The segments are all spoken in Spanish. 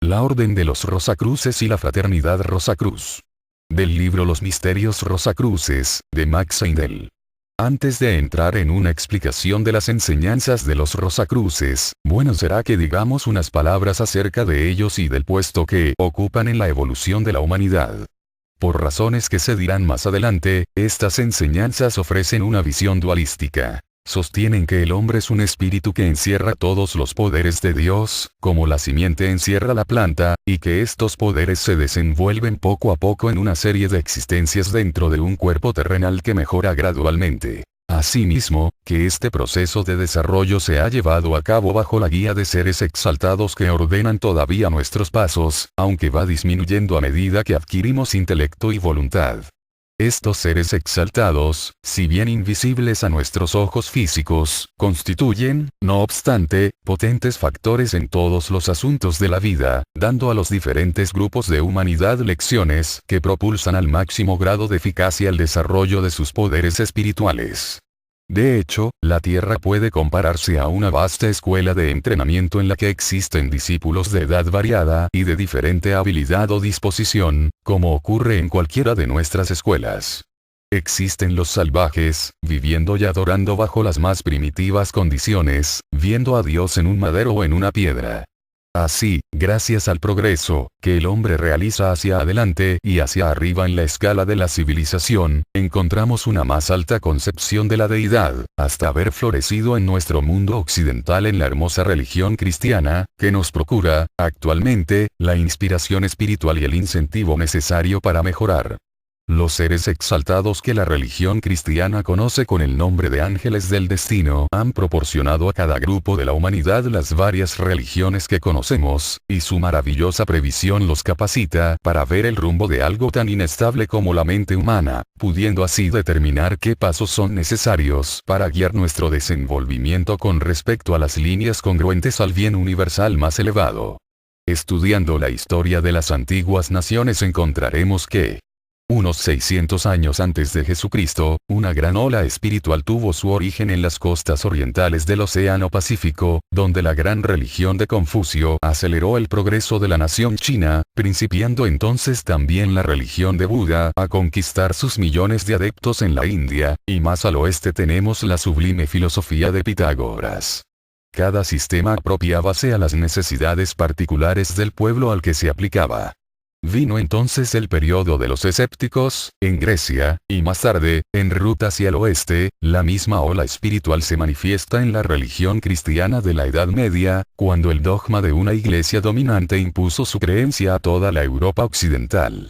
La Orden de los Rosacruces y la Fraternidad Rosacruz. Del libro Los Misterios Rosacruces, de Max Seidel. Antes de entrar en una explicación de las enseñanzas de los Rosacruces, bueno será que digamos unas palabras acerca de ellos y del puesto que ocupan en la evolución de la humanidad. Por razones que se dirán más adelante, estas enseñanzas ofrecen una visión dualística. Sostienen que el hombre es un espíritu que encierra todos los poderes de Dios, como la simiente encierra la planta, y que estos poderes se desenvuelven poco a poco en una serie de existencias dentro de un cuerpo terrenal que mejora gradualmente. Asimismo, que este proceso de desarrollo se ha llevado a cabo bajo la guía de seres exaltados que ordenan todavía nuestros pasos, aunque va disminuyendo a medida que adquirimos intelecto y voluntad. Estos seres exaltados, si bien invisibles a nuestros ojos físicos, constituyen, no obstante, potentes factores en todos los asuntos de la vida, dando a los diferentes grupos de humanidad lecciones que propulsan al máximo grado de eficacia el desarrollo de sus poderes espirituales. De hecho, la Tierra puede compararse a una vasta escuela de entrenamiento en la que existen discípulos de edad variada y de diferente habilidad o disposición, como ocurre en cualquiera de nuestras escuelas. Existen los salvajes, viviendo y adorando bajo las más primitivas condiciones, viendo a Dios en un madero o en una piedra. Así, gracias al progreso que el hombre realiza hacia adelante y hacia arriba en la escala de la civilización, encontramos una más alta concepción de la deidad, hasta haber florecido en nuestro mundo occidental en la hermosa religión cristiana, que nos procura, actualmente, la inspiración espiritual y el incentivo necesario para mejorar. Los seres exaltados que la religión cristiana conoce con el nombre de ángeles del destino han proporcionado a cada grupo de la humanidad las varias religiones que conocemos, y su maravillosa previsión los capacita para ver el rumbo de algo tan inestable como la mente humana, pudiendo así determinar qué pasos son necesarios para guiar nuestro desenvolvimiento con respecto a las líneas congruentes al bien universal más elevado. Estudiando la historia de las antiguas naciones encontraremos que, unos 600 años antes de Jesucristo, una gran ola espiritual tuvo su origen en las costas orientales del Océano Pacífico, donde la gran religión de Confucio aceleró el progreso de la nación china, principiando entonces también la religión de Buda a conquistar sus millones de adeptos en la India, y más al oeste tenemos la sublime filosofía de Pitágoras. Cada sistema apropiábase a las necesidades particulares del pueblo al que se aplicaba. Vino entonces el periodo de los escépticos, en Grecia, y más tarde, en ruta hacia el oeste, la misma ola espiritual se manifiesta en la religión cristiana de la Edad Media, cuando el dogma de una iglesia dominante impuso su creencia a toda la Europa occidental.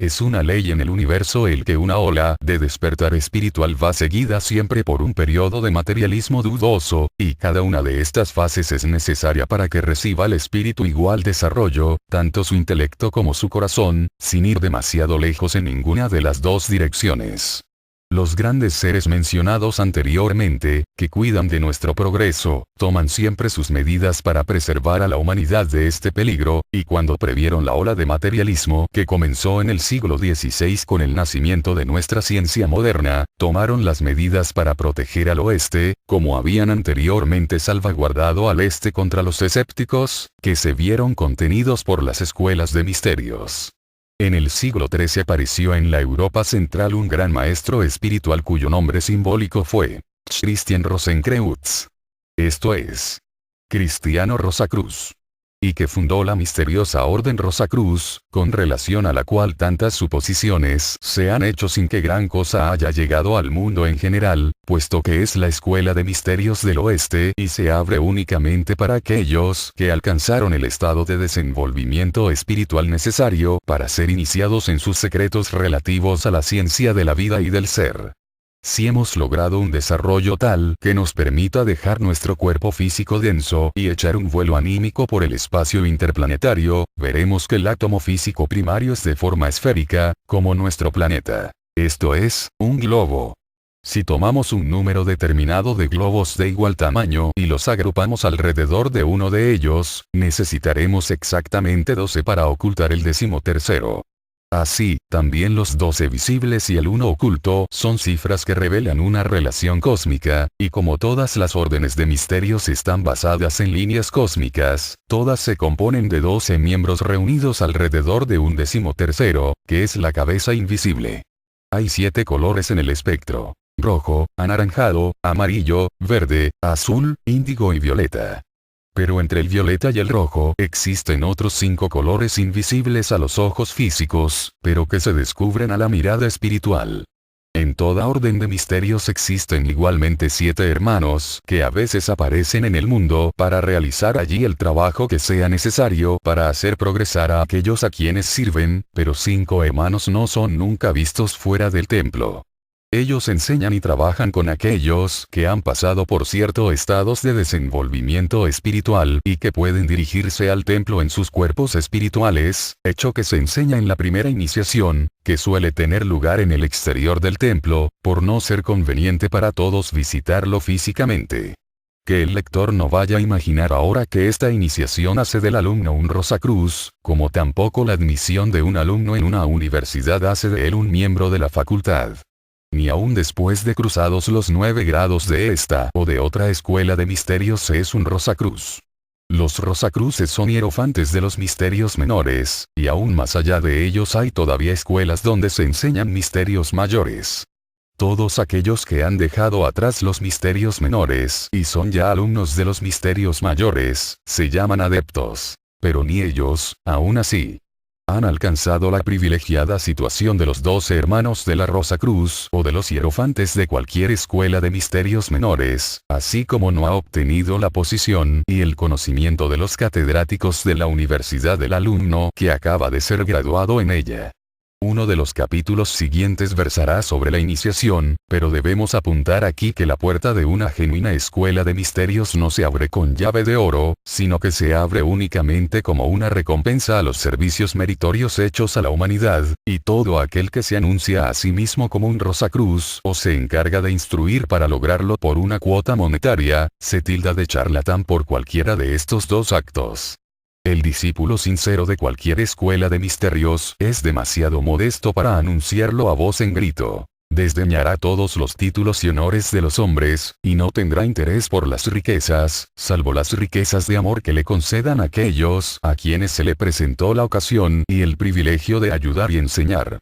Es una ley en el universo el que una ola de despertar espiritual va seguida siempre por un periodo de materialismo dudoso, y cada una de estas fases es necesaria para que reciba el espíritu igual desarrollo, tanto su intelecto como su corazón, sin ir demasiado lejos en ninguna de las dos direcciones. Los grandes seres mencionados anteriormente, que cuidan de nuestro progreso, toman siempre sus medidas para preservar a la humanidad de este peligro, y cuando previeron la ola de materialismo que comenzó en el siglo XVI con el nacimiento de nuestra ciencia moderna, tomaron las medidas para proteger al oeste, como habían anteriormente salvaguardado al este contra los escépticos, que se vieron contenidos por las escuelas de misterios. En el siglo XIII apareció en la Europa central un gran maestro espiritual cuyo nombre simbólico fue Christian Rosenkreutz. Esto es, Cristiano Rosacruz. Y que fundó la misteriosa Orden Rosacruz, con relación a la cual tantas suposiciones se han hecho sin que gran cosa haya llegado al mundo en general, puesto que es la escuela de misterios del oeste y se abre únicamente para aquellos que alcanzaron el estado de desenvolvimiento espiritual necesario para ser iniciados en sus secretos relativos a la ciencia de la vida y del ser. Si hemos logrado un desarrollo tal que nos permita dejar nuestro cuerpo físico denso y echar un vuelo anímico por el espacio interplanetario, veremos que el átomo físico primario es de forma esférica, como nuestro planeta. Esto es, un globo. Si tomamos un número determinado de globos de igual tamaño y los agrupamos alrededor de uno de ellos, necesitaremos exactamente 12 para ocultar el 13º. Así, también los 12 visibles y el 1 oculto son cifras que revelan una relación cósmica, y como todas las órdenes de misterios están basadas en líneas cósmicas, todas se componen de 12 miembros reunidos alrededor de un 13º, que es la cabeza invisible. Hay 7 colores en el espectro: rojo, anaranjado, amarillo, verde, azul, índigo y violeta. Pero entre el violeta y el rojo existen otros 5 colores invisibles a los ojos físicos, pero que se descubren a la mirada espiritual. En toda orden de misterios existen igualmente 7 hermanos que a veces aparecen en el mundo para realizar allí el trabajo que sea necesario para hacer progresar a aquellos a quienes sirven, pero 5 hermanos no son nunca vistos fuera del templo. Ellos enseñan y trabajan con aquellos que han pasado por ciertos estados de desenvolvimiento espiritual y que pueden dirigirse al templo en sus cuerpos espirituales, hecho que se enseña en la primera iniciación, que suele tener lugar en el exterior del templo, por no ser conveniente para todos visitarlo físicamente. Que el lector no vaya a imaginar ahora que esta iniciación hace del alumno un Rosacruz, como tampoco la admisión de un alumno en una universidad hace de él un miembro de la facultad. Ni aun después de cruzados los 9 grados de esta o de otra escuela de misterios es un Rosacruz. Los Rosacruces son hierofantes de los misterios menores, y aún más allá de ellos hay todavía escuelas donde se enseñan misterios mayores. Todos aquellos que han dejado atrás los misterios menores y son ya alumnos de los misterios mayores, se llaman adeptos. Pero ni ellos, aún así, han alcanzado la privilegiada situación de los 12 hermanos de la Rosacruz o de los hierofantes de cualquier escuela de misterios menores, así como no ha obtenido la posición y el conocimiento de los catedráticos de la universidad del alumno que acaba de ser graduado en ella. Uno de los capítulos siguientes versará sobre la iniciación, pero debemos apuntar aquí que la puerta de una genuina escuela de misterios no se abre con llave de oro, sino que se abre únicamente como una recompensa a los servicios meritorios hechos a la humanidad, y todo aquel que se anuncia a sí mismo como un Rosacruz o se encarga de instruir para lograrlo por una cuota monetaria, se tilda de charlatán por cualquiera de estos 2 actos. El discípulo sincero de cualquier escuela de misterios es demasiado modesto para anunciarlo a voz en grito. Desdeñará todos los títulos y honores de los hombres, y no tendrá interés por las riquezas, salvo las riquezas de amor que le concedan aquellos a quienes se le presentó la ocasión y el privilegio de ayudar y enseñar.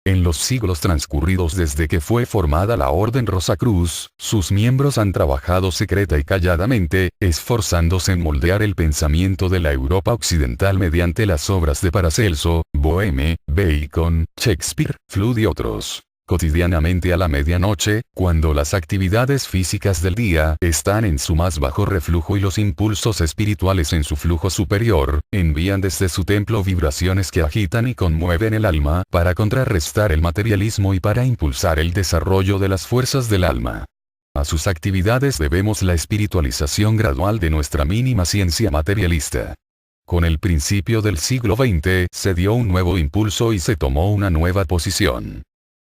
En los siglos transcurridos desde que fue formada la Orden Rosacruz, sus miembros han trabajado secreta y calladamente, esforzándose en moldear el pensamiento de la Europa occidental mediante las obras de Paracelso, Boheme, Bacon, Shakespeare, Flood y otros. Cotidianamente a la medianoche, cuando las actividades físicas del día están en su más bajo reflujo y los impulsos espirituales en su flujo superior, envían desde su templo vibraciones que agitan y conmueven el alma para contrarrestar el materialismo y para impulsar el desarrollo de las fuerzas del alma. A sus actividades debemos la espiritualización gradual de nuestra mínima ciencia materialista. Con el principio del siglo XX se dio un nuevo impulso y se tomó una nueva posición.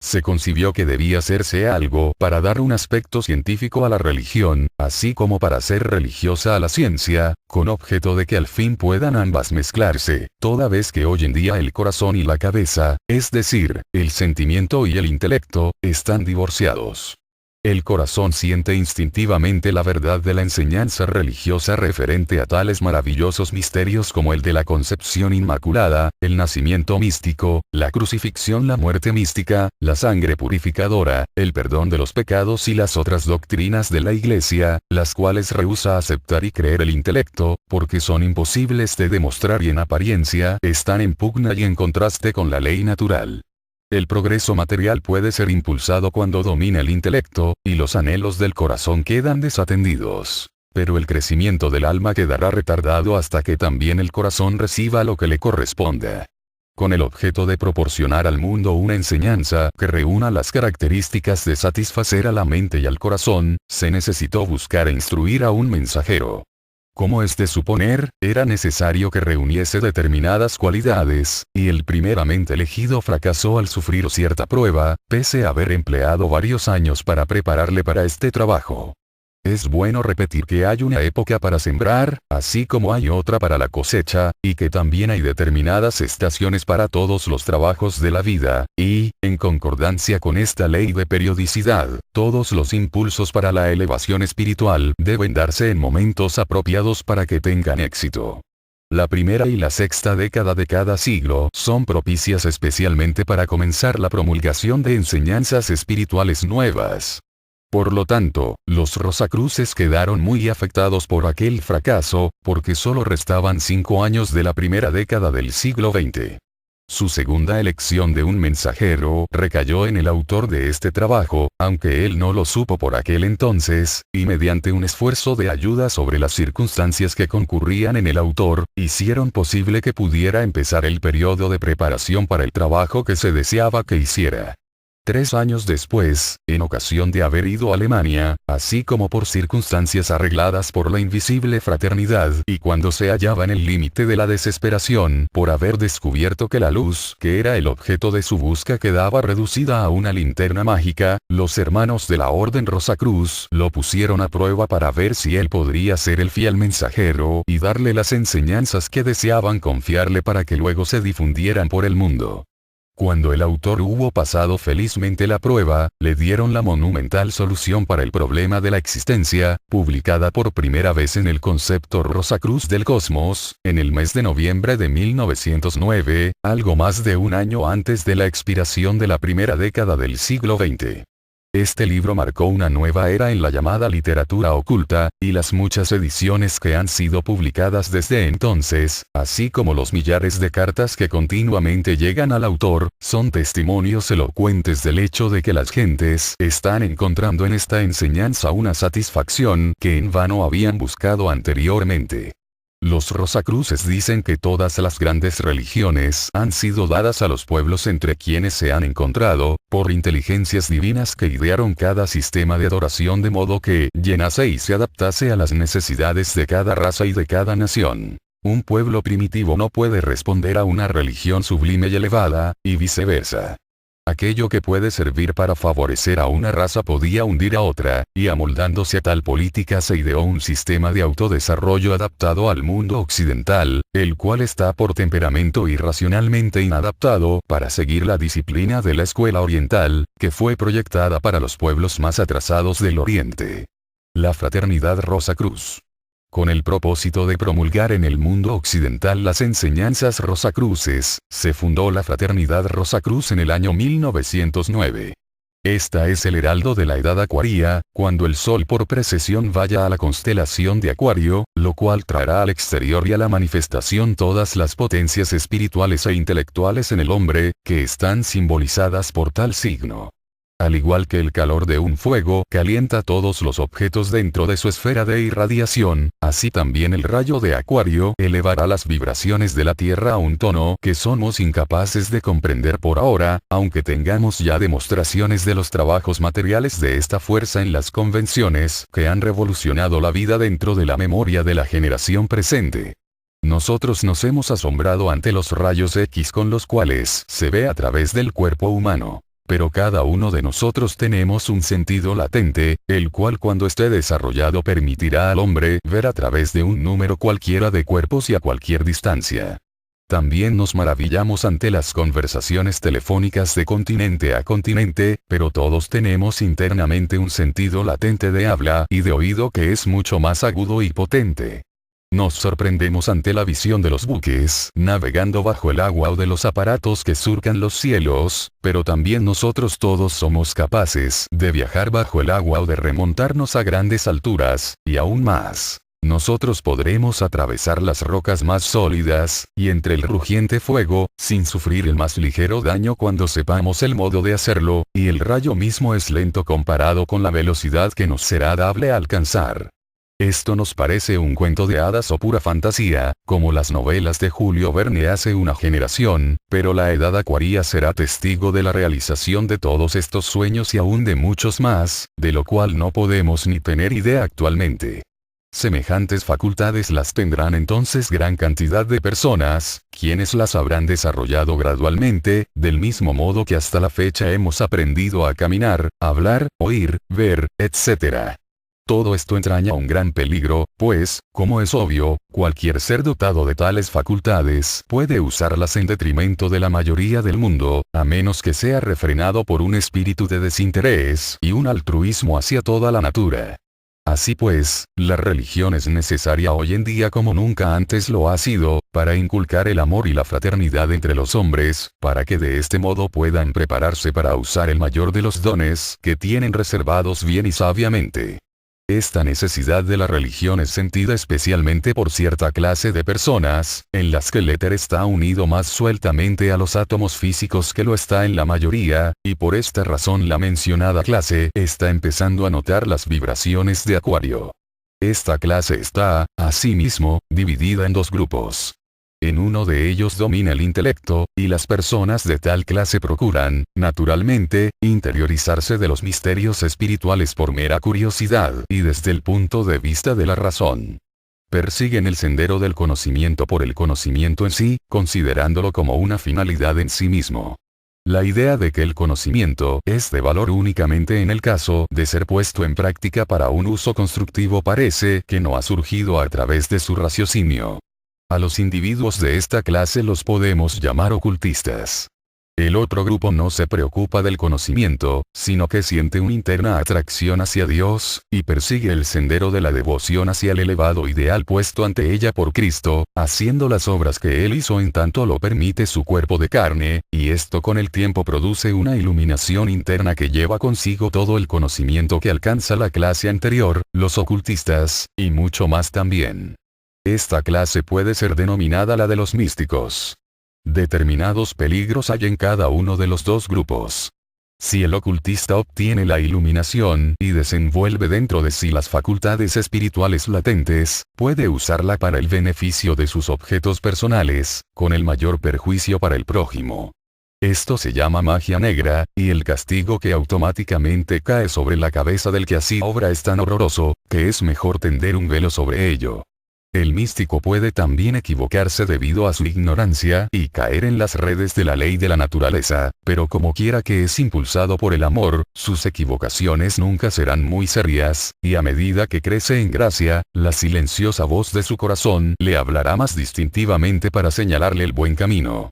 Se concibió que debía hacerse algo para dar un aspecto científico a la religión, así como para hacer religiosa a la ciencia, con objeto de que al fin puedan ambas mezclarse, toda vez que hoy en día el corazón y la cabeza, es decir, el sentimiento y el intelecto, están divorciados. El corazón siente instintivamente la verdad de la enseñanza religiosa referente a tales maravillosos misterios como el de la concepción inmaculada, el nacimiento místico, la crucifixión, la muerte mística, la sangre purificadora, el perdón de los pecados y las otras doctrinas de la Iglesia, las cuales rehúsa aceptar y creer el intelecto, porque son imposibles de demostrar y en apariencia están en pugna y en contraste con la ley natural. El progreso material puede ser impulsado cuando domina el intelecto, y los anhelos del corazón quedan desatendidos. Pero el crecimiento del alma quedará retardado hasta que también el corazón reciba lo que le corresponda. Con el objeto de proporcionar al mundo una enseñanza que reúna las características de satisfacer a la mente y al corazón, se necesitó buscar e instruir a un mensajero. Como es de suponer, era necesario que reuniese determinadas cualidades, y el primeramente elegido fracasó al sufrir cierta prueba, pese a haber empleado varios años para prepararle para este trabajo. Es bueno repetir que hay una época para sembrar, así como hay otra para la cosecha, y que también hay determinadas estaciones para todos los trabajos de la vida, y, en concordancia con esta ley de periodicidad, todos los impulsos para la elevación espiritual deben darse en momentos apropiados para que tengan éxito. La primera y la sexta década de cada siglo son propicias especialmente para comenzar la promulgación de enseñanzas espirituales nuevas. Por lo tanto, los Rosacruces quedaron muy afectados por aquel fracaso, porque solo restaban 5 años de la primera década del siglo XX. Su segunda elección de un mensajero recayó en el autor de este trabajo, aunque él no lo supo por aquel entonces, y mediante un esfuerzo de ayuda sobre las circunstancias que concurrían en el autor, hicieron posible que pudiera empezar el periodo de preparación para el trabajo que se deseaba que hiciera. 3 años después, en ocasión de haber ido a Alemania, así como por circunstancias arregladas por la invisible fraternidad, y cuando se hallaba en el límite de la desesperación, por haber descubierto que la luz, que era el objeto de su busca, quedaba reducida a una linterna mágica, los hermanos de la Orden Rosacruz lo pusieron a prueba para ver si él podría ser el fiel mensajero y darle las enseñanzas que deseaban confiarle para que luego se difundieran por el mundo. Cuando el autor hubo pasado felizmente la prueba, le dieron la monumental solución para el problema de la existencia, publicada por primera vez en el concepto Rosacruz del Cosmos, en el mes de noviembre de 1909, algo más de un año antes de la expiración de la primera década del siglo XX. Este libro marcó una nueva era en la llamada literatura oculta, y las muchas ediciones que han sido publicadas desde entonces, así como los millares de cartas que continuamente llegan al autor, son testimonios elocuentes del hecho de que las gentes están encontrando en esta enseñanza una satisfacción que en vano habían buscado anteriormente. Los Rosacruces dicen que todas las grandes religiones han sido dadas a los pueblos entre quienes se han encontrado, por inteligencias divinas que idearon cada sistema de adoración de modo que llenase y se adaptase a las necesidades de cada raza y de cada nación. Un pueblo primitivo no puede responder a una religión sublime y elevada, y viceversa. Aquello que puede servir para favorecer a una raza podía hundir a otra, y amoldándose a tal política se ideó un sistema de autodesarrollo adaptado al mundo occidental, el cual está por temperamento irracionalmente inadaptado para seguir la disciplina de la escuela oriental, que fue proyectada para los pueblos más atrasados del Oriente. La Fraternidad Rosacruz. Con el propósito de promulgar en el mundo occidental las enseñanzas rosacruces, se fundó la Fraternidad Rosacruz en el año 1909. Esta es el heraldo de la edad acuaria, cuando el Sol por precesión vaya a la constelación de Acuario, lo cual traerá al exterior y a la manifestación todas las potencias espirituales e intelectuales en el hombre, que están simbolizadas por tal signo. Al igual que el calor de un fuego calienta todos los objetos dentro de su esfera de irradiación, así también el rayo de Acuario elevará las vibraciones de la Tierra a un tono que somos incapaces de comprender por ahora, aunque tengamos ya demostraciones de los trabajos materiales de esta fuerza en las convenciones que han revolucionado la vida dentro de la memoria de la generación presente. Nosotros nos hemos asombrado ante los rayos X con los cuales se ve a través del cuerpo humano. Pero cada uno de nosotros tenemos un sentido latente, el cual cuando esté desarrollado permitirá al hombre ver a través de un número cualquiera de cuerpos y a cualquier distancia. También nos maravillamos ante las conversaciones telefónicas de continente a continente, pero todos tenemos internamente un sentido latente de habla y de oído que es mucho más agudo y potente. Nos sorprendemos ante la visión de los buques navegando bajo el agua o de los aparatos que surcan los cielos, pero también nosotros todos somos capaces de viajar bajo el agua o de remontarnos a grandes alturas, y aún más. Nosotros podremos atravesar las rocas más sólidas, y entre el rugiente fuego, sin sufrir el más ligero daño cuando sepamos el modo de hacerlo, y el rayo mismo es lento comparado con la velocidad que nos será dable alcanzar. Esto nos parece un cuento de hadas o pura fantasía, como las novelas de Julio Verne hace una generación, pero la edad acuaria será testigo de la realización de todos estos sueños y aún de muchos más, de lo cual no podemos ni tener idea actualmente. Semejantes facultades las tendrán entonces gran cantidad de personas, quienes las habrán desarrollado gradualmente, del mismo modo que hasta la fecha hemos aprendido a caminar, hablar, oír, ver, etc. Todo esto entraña un gran peligro, pues, como es obvio, cualquier ser dotado de tales facultades puede usarlas en detrimento de la mayoría del mundo, a menos que sea refrenado por un espíritu de desinterés y un altruismo hacia toda la natura. Así pues, la religión es necesaria hoy en día como nunca antes lo ha sido, para inculcar el amor y la fraternidad entre los hombres, para que de este modo puedan prepararse para usar el mayor de los dones que tienen reservados bien y sabiamente. Esta necesidad de la religión es sentida especialmente por cierta clase de personas, en las que el éter está unido más sueltamente a los átomos físicos que lo está en la mayoría, y por esta razón la mencionada clase está empezando a notar las vibraciones de Acuario. Esta clase está, asimismo, dividida en dos grupos. En uno de ellos domina el intelecto, y las personas de tal clase procuran, naturalmente, interiorizarse de los misterios espirituales por mera curiosidad y desde el punto de vista de la razón. Persiguen el sendero del conocimiento por el conocimiento en sí, considerándolo como una finalidad en sí mismo. La idea de que el conocimiento es de valor únicamente en el caso de ser puesto en práctica para un uso constructivo parece que no ha surgido a través de su raciocinio. A los individuos de esta clase los podemos llamar ocultistas. El otro grupo no se preocupa del conocimiento, sino que siente una interna atracción hacia Dios, y persigue el sendero de la devoción hacia el elevado ideal puesto ante ella por Cristo, haciendo las obras que Él hizo en tanto lo permite su cuerpo de carne, y esto con el tiempo produce una iluminación interna que lleva consigo todo el conocimiento que alcanza la clase anterior, los ocultistas, y mucho más también. Esta clase puede ser denominada la de los místicos. Determinados peligros hay en cada uno de los dos grupos. Si el ocultista obtiene la iluminación y desenvuelve dentro de sí las facultades espirituales latentes, puede usarla para el beneficio de sus objetos personales, con el mayor perjuicio para el prójimo. Esto se llama magia negra, y el castigo que automáticamente cae sobre la cabeza del que así obra es tan horroroso, que es mejor tender un velo sobre ello. El místico puede también equivocarse debido a su ignorancia y caer en las redes de la ley de la naturaleza, pero como quiera que es impulsado por el amor, sus equivocaciones nunca serán muy serias, y a medida que crece en gracia, la silenciosa voz de su corazón le hablará más distintivamente para señalarle el buen camino.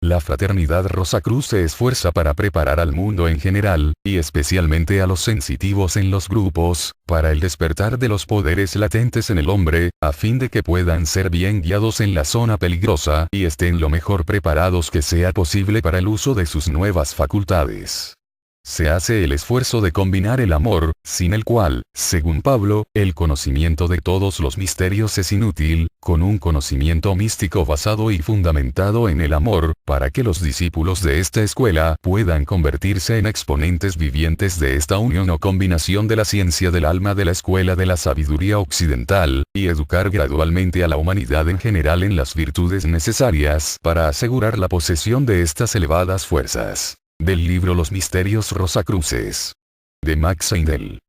La fraternidad Rosacruz se esfuerza para preparar al mundo en general, y especialmente a los sensitivos en los grupos, para el despertar de los poderes latentes en el hombre, a fin de que puedan ser bien guiados en la zona peligrosa y estén lo mejor preparados que sea posible para el uso de sus nuevas facultades. Se hace el esfuerzo de combinar el amor, sin el cual, según Pablo, el conocimiento de todos los misterios es inútil, con un conocimiento místico basado y fundamentado en el amor, para que los discípulos de esta escuela puedan convertirse en exponentes vivientes de esta unión o combinación de la ciencia del alma de la escuela de la sabiduría occidental, y educar gradualmente a la humanidad en general en las virtudes necesarias para asegurar la posesión de estas elevadas fuerzas. Del libro Los misterios Rosacruces. De Max Heindel.